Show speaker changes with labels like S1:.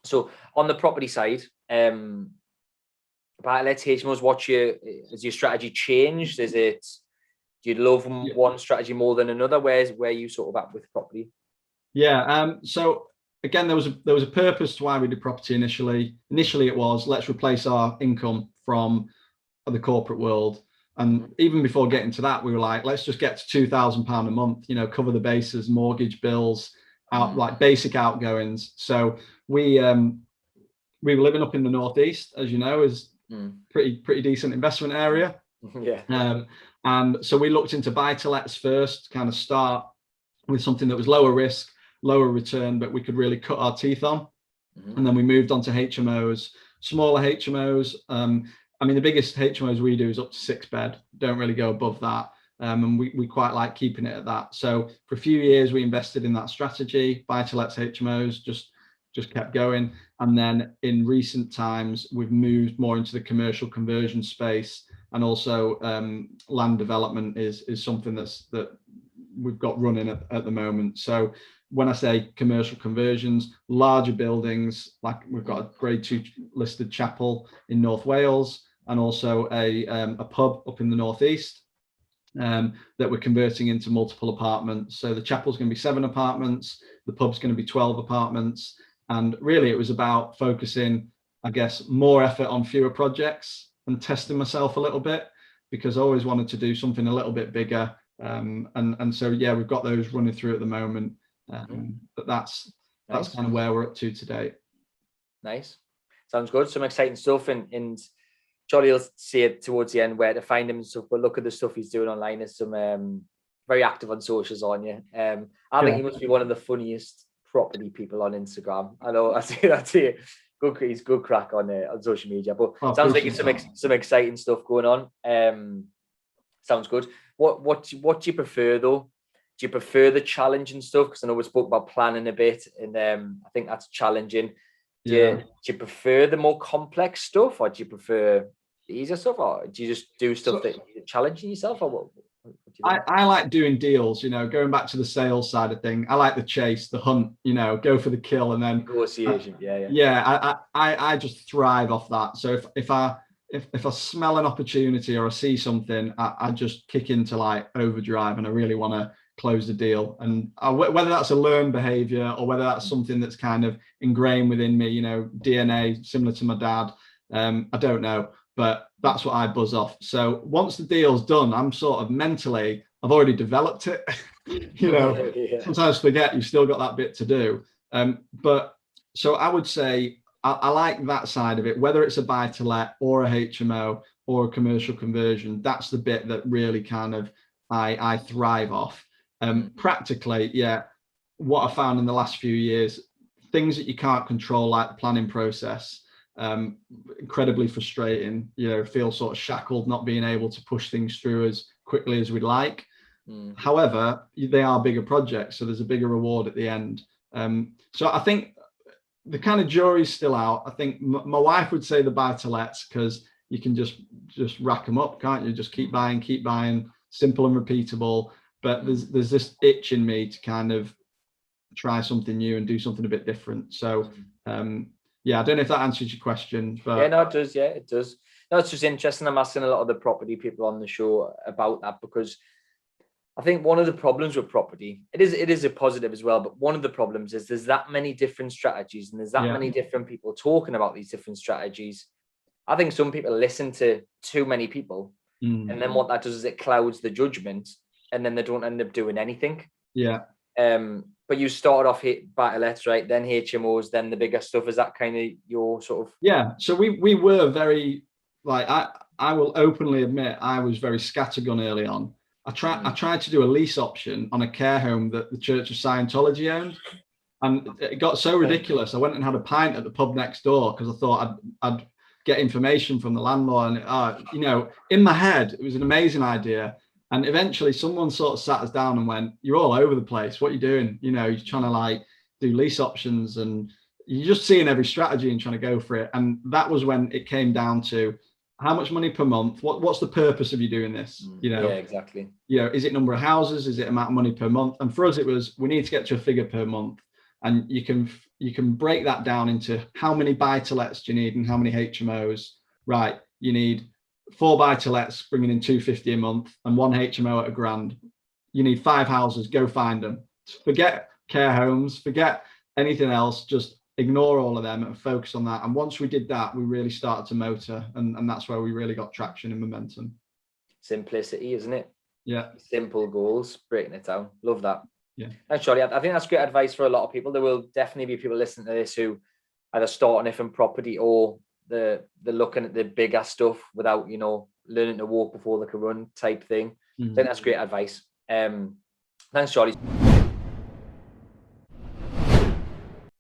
S1: So on the property side, but let's HMOs, has your strategy changed? Do you love one strategy more than another? Where you sort of at with property?
S2: Yeah. So again, there was a purpose to why we did property initially. Initially, it was let's replace our income from the corporate world. And even before getting to that, we were like, let's just get to £2,000 a month. Cover the bases, mortgage bills, like basic outgoings. So we were living up in the northeast, as you know, is pretty decent investment area.
S1: Yeah.
S2: And so we looked into buy-to-lets first, kind of start with something that was lower risk, lower return, but we could really cut our teeth on. And then we moved on to HMOs, smaller HMOs. I mean, the biggest HMOs we do is up to 6 bed, don't really go above that. And we quite like keeping it at that. So for a few years, we invested in that strategy, buy-to-lets HMOs, just kept going. And then in recent times, we've moved more into the commercial conversion space, and also land development is something that we've got running at the moment. So when I say commercial conversions, larger buildings, like we've got a grade 2 listed chapel in North Wales, and also a pub up in the northeast that we're converting into multiple apartments. So the chapel's going to be 7 apartments, the pub's going to be 12 apartments. And really it was about focusing, I guess, more effort on fewer projects and testing myself a little bit, because I always wanted to do something a little bit bigger. And so, yeah, we've got those running through at the moment. But that's kind of where we're up to today.
S1: Nice. Sounds good. Some exciting stuff. And Charlie will see it towards the end where to find him and stuff, but look at the stuff he's doing online. There's some very active on socials on you. I think he must be one of the funniest property people on Instagram. I know, I see it. He's good crack on social media, but sounds like it's some exciting stuff going on. Sounds good. What do you prefer though? Do you prefer the challenging stuff? Because I know we spoke about planning a bit, and I think that's challenging. Do you prefer the more complex stuff, or do you prefer the easier stuff, or do you just do stuff that you're challenging yourself, or what?
S2: I like doing deals, going back to the sales side of thing. I like the chase, the hunt, go for the kill, and then
S1: negotiation.
S2: I just thrive off that. So if I smell an opportunity or I see something, I just kick into like overdrive, and I really want to close the deal. And whether that's a learned behavior or whether that's something that's kind of ingrained within me, DNA similar to my dad, I don't know. But that's what I buzz off. So once the deal's done, I'm sort of mentally, I've already developed it. Sometimes forget you've still got that bit to do. But so I would say I like that side of it, whether it's a buy to let or a HMO or a commercial conversion. That's the bit that really kind of I thrive off. Practically, what I found in the last few years, things that you can't control, like the planning process, incredibly frustrating. Feel sort of shackled, not being able to push things through as quickly as we'd like. However, they are bigger projects, so there's a bigger reward at the end. So I think the kind of jury's still out. I think my wife would say the buy-to-lets, because you can just rack them up, can't you? Just keep buying, simple and repeatable. But there's this itch in me to kind of try something new and do something a bit different. So I don't know if that answers your question, but
S1: no, it does. Yeah, it does. No, it's just interesting. I'm asking a lot of the property people on the show about that, because I think one of the problems with property, it is a positive as well, but one of the problems is there's that many different strategies, and there's that many different people talking about these different strategies. I think some people listen to too many people, and then what that does is it clouds the judgment, and then they don't end up doing anything. But you started off buy-to-lets, right? Then HMOs, then the bigger stuff. Is that kind of your sort of?
S2: Yeah. So we were very, like, I will openly admit I was very scattergun early on. I tried to do a lease option on a care home that the Church of Scientology owned, and it got so ridiculous. I went and had a pint at the pub next door because I thought I'd get information from the landlord. And in my head, it was an amazing idea. And eventually someone sort of sat us down and went, "You're all over the place. What are you doing? You're trying to like do lease options, and you're just seeing every strategy and trying to go for it." And that was when it came down to how much money per month? What's the purpose of you doing this?
S1: Yeah, exactly.
S2: Is it number of houses? Is it amount of money per month? And for us, it was, we need to get to a figure per month. And you can break that down into how many buy-to-lets do you need and how many HMOs. Right, you need 4 buy-to-lets bringing in 250 a month and 1 HMO at £1,000. You need 5 houses, go find them. Forget care homes, forget anything else, just ignore all of them and focus on that. And once we did that, we really started to motor, and that's where we really got traction and momentum.
S1: Simplicity, isn't it?
S2: Yeah.
S1: Simple goals, breaking it down. Love that.
S2: Yeah.
S1: Thanks, Charlie. I think that's great advice for a lot of people. There will definitely be people listening to this who either starting it from property or they're looking at the bigger stuff without, learning to walk before they can run type thing. I think that's great advice. Thanks, Charlie.